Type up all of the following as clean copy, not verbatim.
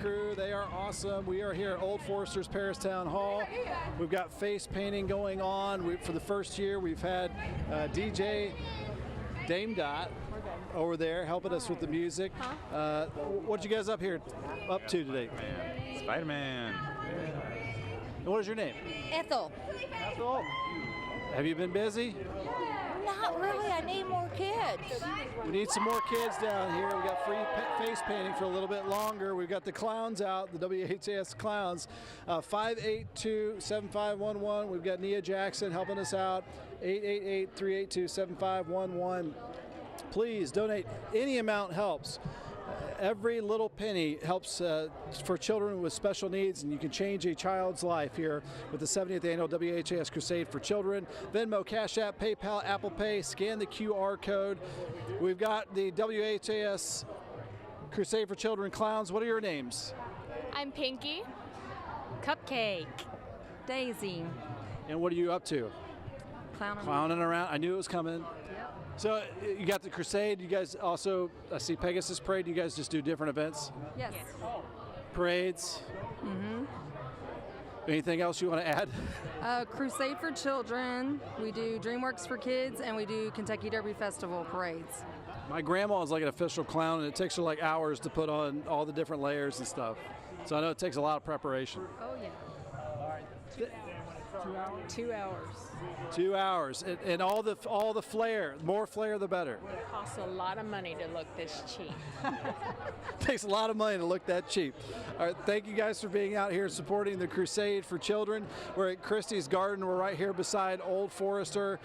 crew. They are awesome. We are here at Old Forester's Paris Town Hall. We've got face painting going on. For the first year, we've had DJ Dame Dot over there helping us with the music. What you guys up to today? Spider-Man. And what is your name? Ethel. Ethel. Have you been busy? Not really. I need more kids. We need some more kids down here. We got free face painting for a little bit longer. We've got the clowns out, the WHAS clowns. 582-7511. We've got Nia Jackson helping us out. 888-382-7511. Please donate. Any amount helps. Every little penny helps for children with special needs, and you can change a child's life here with the 70th Annual WHAS Crusade for Children. Venmo, Cash App, PayPal, Apple Pay, scan the QR code. We've got the WHAS Crusade for Children clowns. What are your names? I'm Pinky. Cupcake. Daisy. And what are you up to? Clowning around. I knew it was coming. Yep. So you got the Crusade. You guys also, I see Pegasus Parade. You guys just do different events? Yes. Parades? Mm-hmm. Anything else you want to add? Crusade for Children. We do DreamWorks for Kids, and we do Kentucky Derby Festival parades. My grandma is like an official clown, and it takes her like hours to put on all the different layers and stuff. So I know it takes a lot of preparation. Oh, yeah. All right. 2 hours? 2 hours. 2 hours. And all the flair. More flair, the better. It costs a lot of money to look this cheap. Takes a lot of money to look that cheap. All right, thank you guys for being out here supporting the Crusade for Children. We're at Christie's Garden. We're right here beside Old Forester,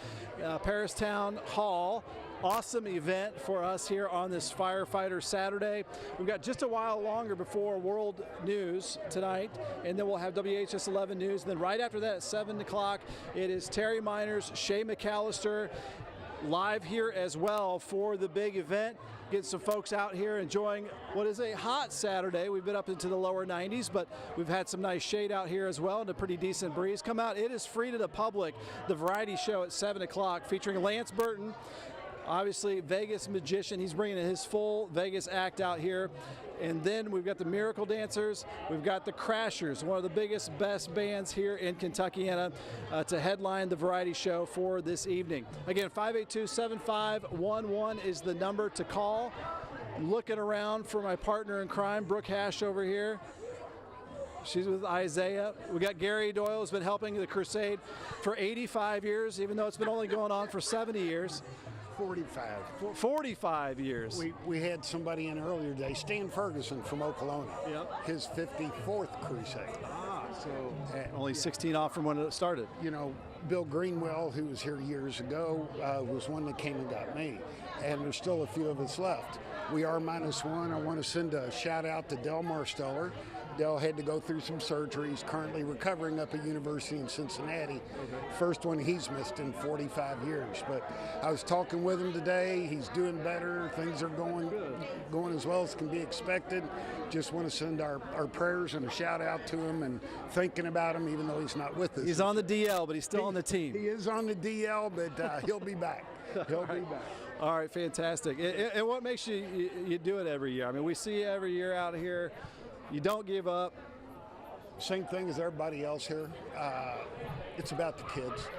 Paris Town Hall. Awesome event for us here on this Firefighter Saturday. We've got just a while longer before World News tonight, and then we'll have WHS 11 News. And then right after that at 7 o'clock, it is Terry Miners, Shay McAllister, live here as well for the big event. Get some folks out here enjoying what is a hot Saturday. We've been up into the lower 90s, but we've had some nice shade out here as well and a pretty decent breeze. Come out. It is free to the public. The variety show at 7 o'clock featuring Lance Burton. Obviously, Vegas magician. He's bringing his full Vegas act out here. And then we've got the Miracle Dancers. We've got the Crashers, one of the biggest, best bands here in Kentuckiana to headline the variety show for this evening. Again, 582-7511 is the number to call. I'm looking around for my partner in crime, Brooke Hash over here. She's with Isaiah. We got Gary Doyle, who's been helping the Crusade for 85 years, even though it's been only going on for 70 years. 45 years. We had somebody in earlier today, Stan Ferguson from Oklahoma. Yep. His 54th Crusade. So only 16 off from when it started. You know, Bill Greenwell, who was here years ago, was one that came and got me. And there's still a few of us left. We are -1. I want to send a shout out to Del Marsteller. Del had to go through some surgeries, currently recovering up at University in Cincinnati. Okay. First one he's missed in 45 years. But I was talking with him today. He's doing better. Things are going as well as can be expected. Just want to send our prayers and a shout out to him and thinking about him, even though he's not with us. He's on the DL, but he's still on the team. He is on the DL, but he'll be back. He'll be back. All right, fantastic. And what makes you do it every year? I mean, we see you every year out here. You don't give up. Same thing as everybody else here. It's about the kids.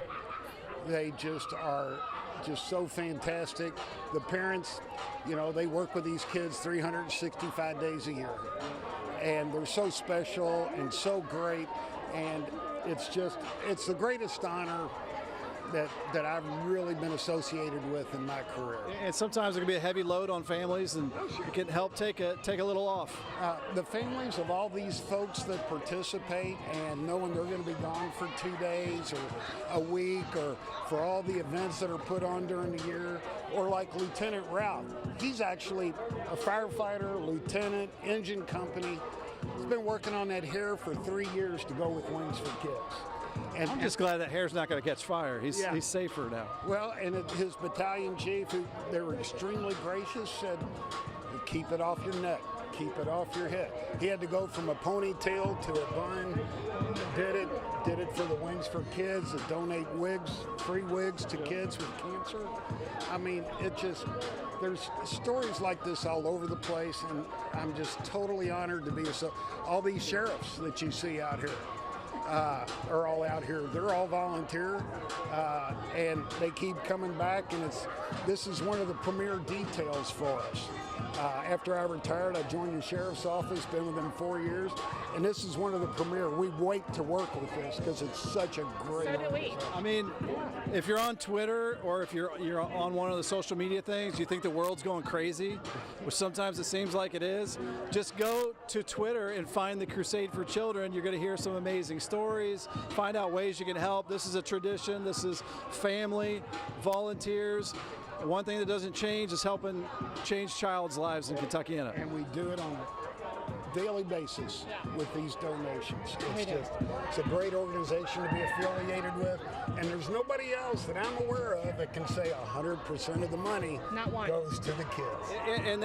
They just are just so fantastic. The parents, you know, they work with these kids 365 days a year. And they're so special and so great. And it's the greatest honor that I've really been associated with in my career. And sometimes it can be a heavy load on families, and it can help take a little off. The families of all these folks that participate and knowing they're going to be gone for 2 days or a week, or for all the events that are put on during the year, or like Lieutenant Ralph. He's actually a firefighter, lieutenant, engine company. He's been working on that hair for 3 years to go with Wings for Kids. And I'm just glad that hair's not going to catch fire. He's safer now. Well, and his battalion chief, they were extremely gracious, said, keep it off your neck. keep it off your head. He had to go from a ponytail to a bun. Did it for the Wings for Kids, to donate wigs, free wigs to kids with cancer. I mean, there's stories like this all over the place, and I'm just totally honored to be all these sheriffs that you see out here. Are all out here. They're all volunteer, and they keep coming back. And this is one of the premier details for us. After I retired, I joined the sheriff's office. Been with them 4 years, and this is one of the premier. We wait to work with this because it's such a great. So do we. I mean, if you're on Twitter or if you're on one of the social media things, you think the world's going crazy, which sometimes it seems like it is. Just go to Twitter and find the Crusade for Children. You're going to hear some amazing stories, find out ways you can help. This is a tradition. This is family, volunteers. One thing that doesn't change is helping change child's lives in Kentuckiana. And we do it on a daily basis with these donations. It's a great organization to be affiliated with, and there's nobody else that I'm aware of that can say 100% of the money goes to the kids. And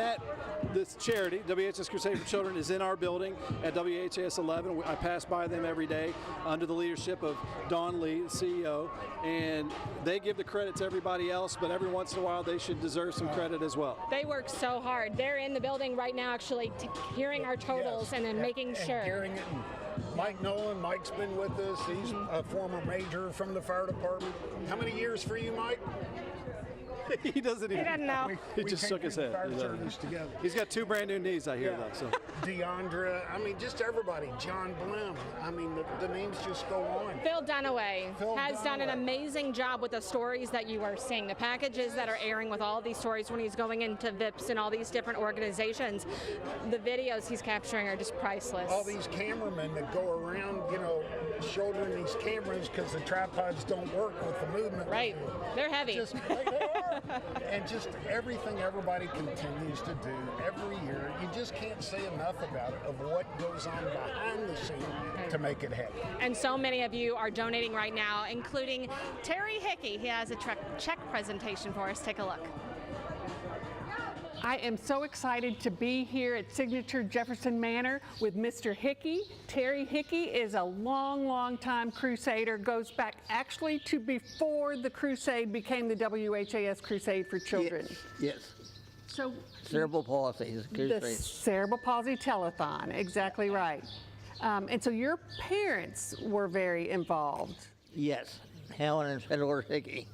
this charity, WHS Crusade for Children, is in our building at WHAS 11. I pass by them every day under the leadership of Don Lee, the CEO, and they give the credit to everybody else, but every once in a while they should deserve some credit as well. They work so hard. They're in the building right now actually hearing our totals and then making sure. Hearing it. And Mike Nolan, Mike's been with us. He's a former major from the fire department. How many years for you, Mike? He doesn't even. He doesn't know. He just shook his head. Together. He's got 2 brand new knees, I hear, though. So. Deandra, I mean, just everybody. John Blim. I mean, the names just go on. Phil Dunaway has done an amazing job with the stories that you are seeing, the packages that are airing with all these stories when he's going into VIPs and all these different organizations. The videos he's capturing are just priceless. All these cameramen that go around, shouldering these cameras because the tripods don't work with the movement. Right. They're heavy. They are. And just everything everybody continues to do every year. You just can't say enough about it, of what goes on behind the scene to make it happen. And so many of you are donating right now, including Terry Hickey. He has a check presentation for us. Take a look. I am so excited to be here at Signature Jefferson Manor with Mr. Hickey. Terry Hickey is a long time Crusader, goes back actually to before the Crusade became the WHAS Crusade for Children. Yes. So Cerebral palsy. the Cerebral Palsy Telethon, exactly right. And so your parents were very involved. Yes. Helen and Fedor Hickey.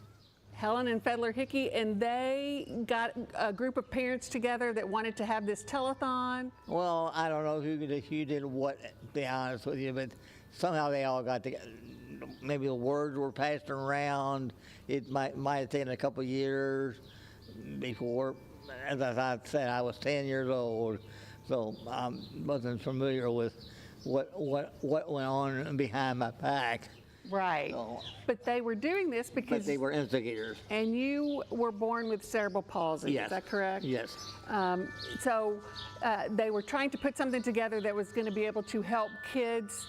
Helen and Fedler Hickey, and they got a group of parents together that wanted to have this telethon. Well, I don't know who did what, to be honest with you, but somehow they all got together. Maybe the words were passed around. It might have taken a couple years before. As I said, I was 10 years old, so I wasn't familiar with what went on behind my back. Right. So, but they were doing this because... But they were instigators. And you were born with cerebral palsy, Yes. Is that correct? Yes. So they were trying to put something together that was going to be able to help kids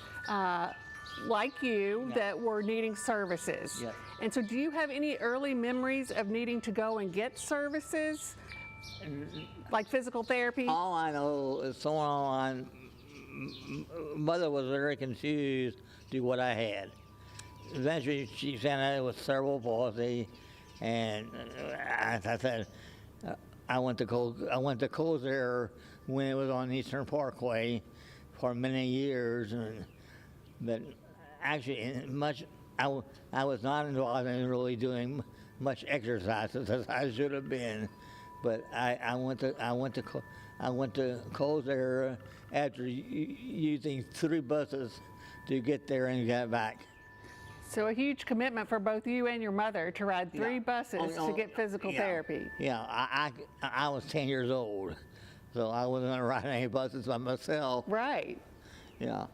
like you that were needing services. Yes. And so do you have any early memories of needing to go and get services, like physical therapy? All I know is someone mother was very confused to what I had. Eventually, she found out it was cerebral palsy, and as I said, I went to Crusade when it was on Eastern Parkway for many years, but actually, I was not involved in really doing much exercise as I should have been. But I went to Crusade after using 3 buses to get there and get back. So a huge commitment for both you and your mother to ride 3 buses to get physical therapy. Yeah, I was 10 years old, so I wasn't going to ride any buses by myself. Right. Yeah.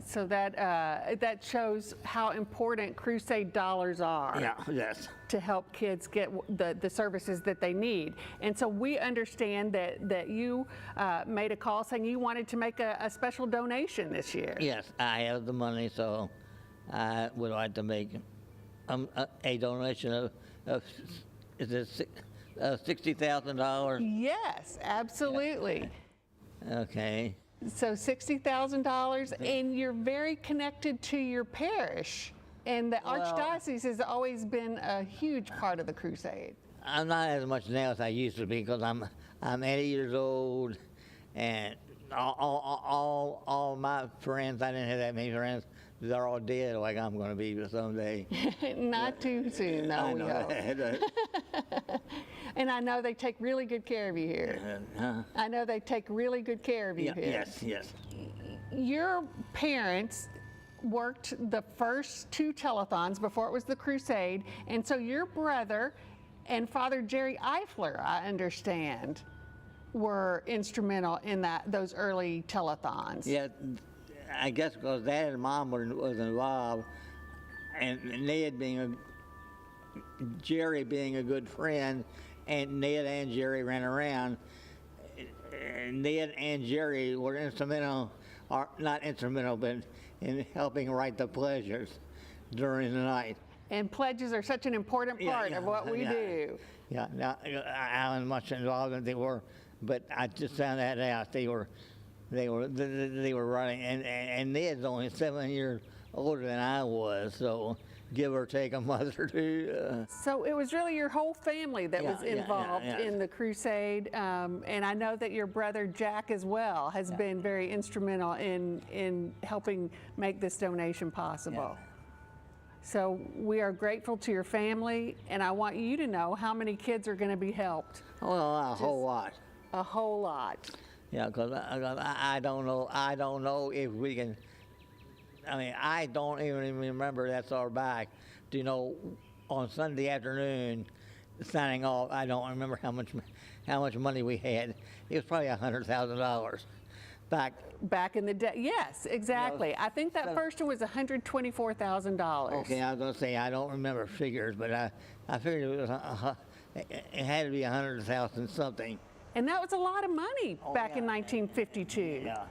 So that shows how important Crusade dollars are. Yeah, yes. To help kids get the services that they need. And so we understand that you made a call saying you wanted to make a special donation this year. Yes, I have the money, so I would like to make a donation of is it $60,000? Yes, absolutely. Okay. So $60,000, and you're very connected to your parish. And the Archdiocese has always been a huge part of the crusade. I'm not as much now as I used to be because I'm 80 years old, and all my friends, I didn't have that many friends, they're all dead like I'm going to be someday. Not too soon, though, we hope. And I know they take really good care of you here. I know they take really good care of you here. Yes, yes. Your parents worked the first 2 telethons before it was the Crusade, and so your brother and Father Jerry Eifler, I understand, were instrumental in those early telethons. Yeah, I guess because Dad and Mom was involved, and Jerry being a good friend, and Ned and Jerry ran around. Ned and Jerry were instrumental, or not instrumental, but in helping write the pledges during the night. And pledges are such an important part of what we do. Yeah, now I wasn't much involved in they were, but I just found that out. They were running, and Ned's only 7 years older than I was, so give or take a month or two. So it was really your whole family that was involved in the crusade, and I know that your brother Jack as well has been very instrumental in helping make this donation possible. So we are grateful to your family, and I want you to know how many kids are going to be helped. Well, a whole lot. A whole lot. Yeah, because I don't know if we can. I mean, I don't even remember that's our back. Do you know, on Sunday afternoon, signing off, I don't remember how much money we had. It was probably $100,000 back in the day. Yes, exactly. You know, I think that first one was $124,000. Okay, I was going to say I don't remember figures, but I figured it had to be 100,000 something. And that was a lot of money back in 1952. Yeah.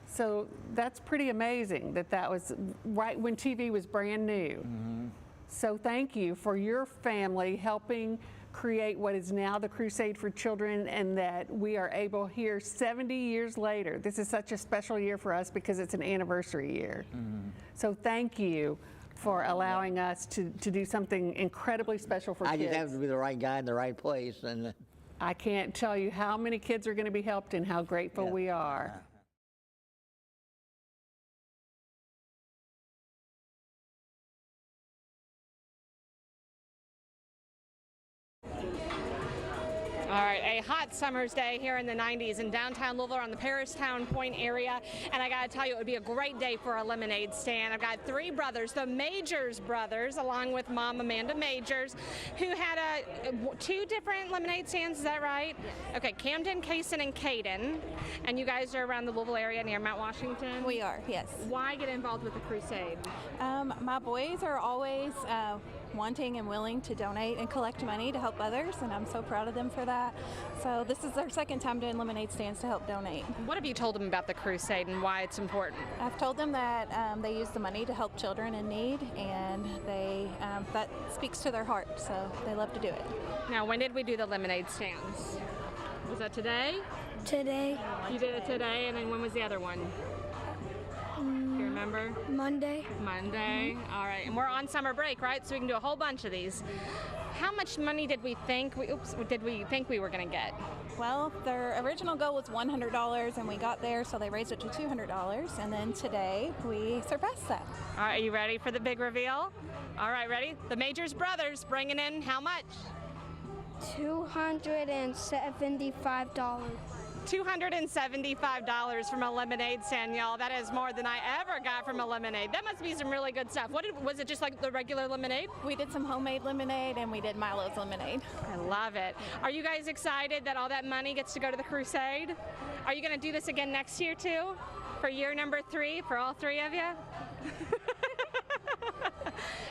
So that's pretty amazing that was right when TV was brand new. Mm-hmm. So thank you for your family helping create what is now the Crusade for Children, and that we are able here 70 years later. This is such a special year for us because it's an anniversary year. Mm-hmm. So thank you for allowing us to do something incredibly special for kids. I just have to be the right guy in the right place. And I can't tell you how many kids are going to be helped and how grateful we are. All right, a hot summer's day here in the 90s in downtown Louisville on the Paristown Point area, and I gotta tell you, it would be a great day for a lemonade stand. I've got 3 brothers, the Majors brothers, along with Mom Amanda Majors, who had 2 different lemonade stands, is that right? Yes. Okay, Camden, Kaysen, and Caden, and you guys are around the Louisville area near Mount Washington? We are, yes. Why get involved with the Crusade? My boys are always wanting and willing to donate and collect money to help others, and I'm so proud of them for that. So this is their second time doing lemonade stands to help donate. What have you told them about the Crusade and why it's important? I've told them that they use the money to help children in need, and that speaks to their heart, so they love to do it. Now, when did we do the lemonade stands? Was that today? Today. You did it today, and then when was the other one? Do you remember? Monday. Monday. All right, and we're on summer break, right? So we can do a whole bunch of these. How much money did we think we were going to get? Well, their original goal was $100, and we got there, so they raised it to $200, and then today we surpassed that. All right, are you ready for the big reveal? All right, ready? The Majors brothers bringing in how much? $275. $275 from a lemonade stand, y'all. That is more than I ever got from a lemonade. That must be some really good stuff. Was it just like the regular lemonade? We did some homemade lemonade, and we did Milo's lemonade. I love it. Are you guys excited that all that money gets to go to the Crusade? Are you going to do this again next year too? For year number 3, for all 3 of you?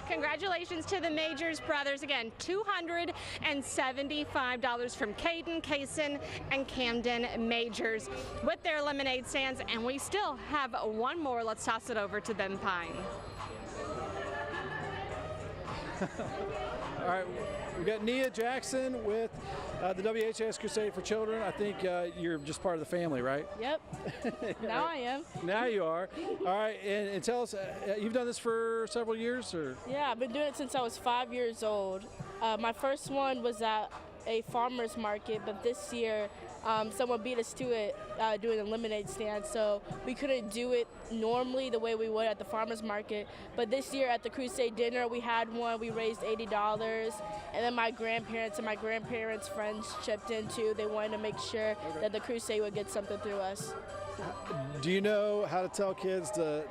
Congratulations to the Majors brothers. Again, $275 from Caden, Kaysen, and Camden Majors with their lemonade stands. And we still have one more. Let's toss it over to Ben Pine. All right, we got Nia Jackson with the WHAS Crusade for Children. I think you're just part of the family, right? Yep. Now I am. Now you are. All right, and tell us, you've done this for several years, or? Yeah, I've been doing it since I was 5 years old. My first one was at a farmer's market, but this year someone beat us to it doing a lemonade stand, so we couldn't do it normally the way we would at the farmer's market. But this year at the Crusade dinner, we had one. We raised $80, and then my grandparents and my grandparents' friends chipped in too. They wanted to make sure that the Crusade would get something through us. Do you know how to tell kids to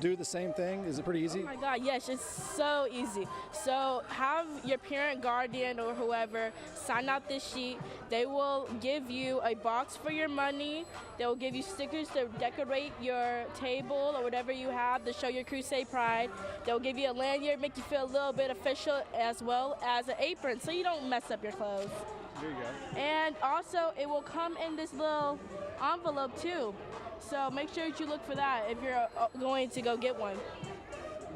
do the same thing? Is it pretty easy? Oh my God, yes, it's so easy. So have your parent, guardian, or whoever sign out this sheet. They will give you a box for your money. They will give you stickers to decorate your table or whatever you have to show your Crusade pride. They'll give you a lanyard, make you feel a little bit official, as well as an apron so you don't mess up your clothes. There you go. And also it will come in this little envelope too. So make sure that you look for that if you're going to go get one.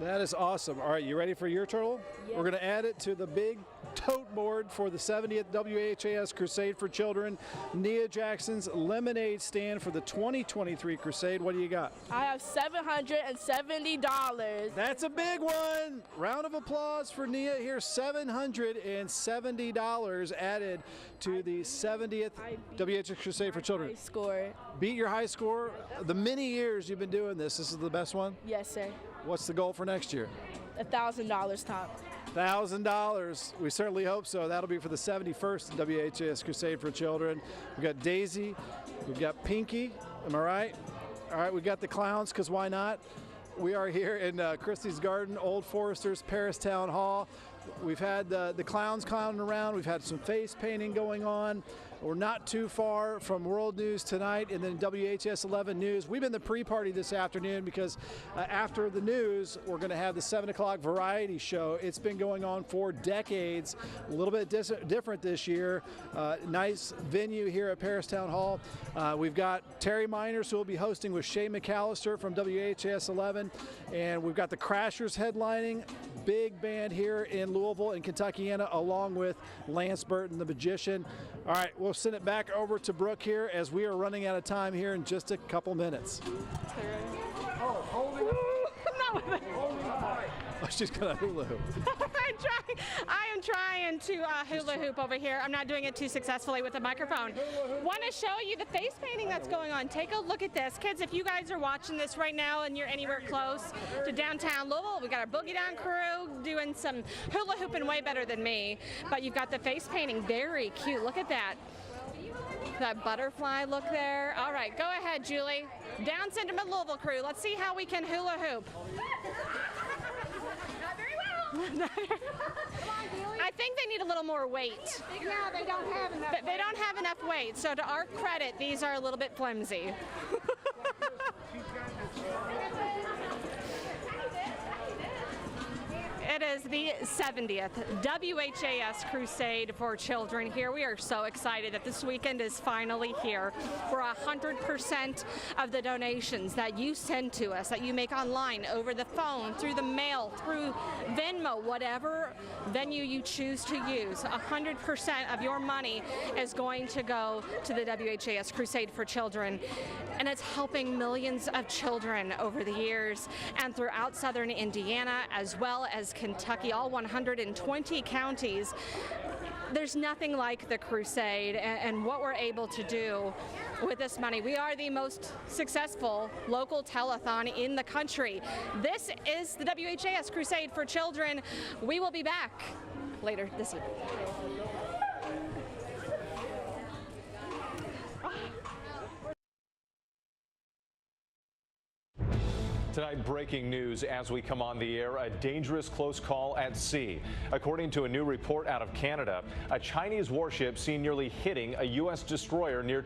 That is awesome. All right, you ready for your turtle? Yep. We're going to add it to the big tote board for the 70th WHAS Crusade for Children. Nia Jackson's lemonade stand for the 2023 Crusade. What do you got? I have $770. That's a big one. Round of applause for Nia here. $770 added to the 70th WHAS Crusade for Children. High score. Beat your high score. The many years you've been doing this, this is the best one? Yes, sir. What's the goal for next year? $1,000 top. $1,000. We certainly hope so. That'll be for the 71st WHAS Crusade for Children. We've got Daisy. We've got Pinky. Am I right? All right, we got the clowns, because why not? We are here in Christie's Garden, Old Forester's Paris Town Hall. We've had the clowns clowning around. We've had some face painting going on. We're not too far from World News tonight, and then WHS 11 News. We've been the pre-party this afternoon because after the news, we're going to have the 7 o'clock variety show. It's been going on for decades, a little bit different this year. Nice venue here at Paris Town Hall. We've got Terry Miners, who will be hosting with Shay McAllister from WHS 11, and we've got the Crashers headlining. Big band here in Louisville and Kentuckiana, along with Lance Burton, the magician. All right, we'll send it back over to Brooke here as we are running out of time here in just a couple minutes. Oh, holding up. Oh, she's got a hula hoop. I am trying to hula hoop over here. I'm not doing it too successfully with the microphone. Want to show you the face painting that's going on. Take a look at this. Kids, if you guys are watching this right now and you're anywhere close to downtown Louisville, we got our Boogie Down crew doing some hula hooping way better than me. But you've got the face painting. Very cute. Look at that. That butterfly look there. All right, go ahead, Julie. Down Syndrome Louisville crew. Let's see how we can hula hoop. I think they need a little more weight. Yeah, they don't have enough. But they don't have enough weight, so to our credit, these are a little bit flimsy. It is the 70th WHAS Crusade for Children here. We are so excited that this weekend is finally here. For 100% of the donations that you send to us, that you make online, over the phone, through the mail, through Venmo, whatever venue you choose to use, 100% of your money is going to go to the WHAS Crusade for Children. And it's helping millions of children over the years and throughout southern Indiana, as well as Kentucky, all 120 counties. There's nothing like the Crusade and what we're able to do with this money. We are the most successful local telethon in the country. This is the WHAS Crusade for Children. We will be back later this year. Tonight, breaking news as we come on the air, a dangerous close call at sea. According to a new report out of Canada, a Chinese warship seen nearly hitting a U.S. destroyer near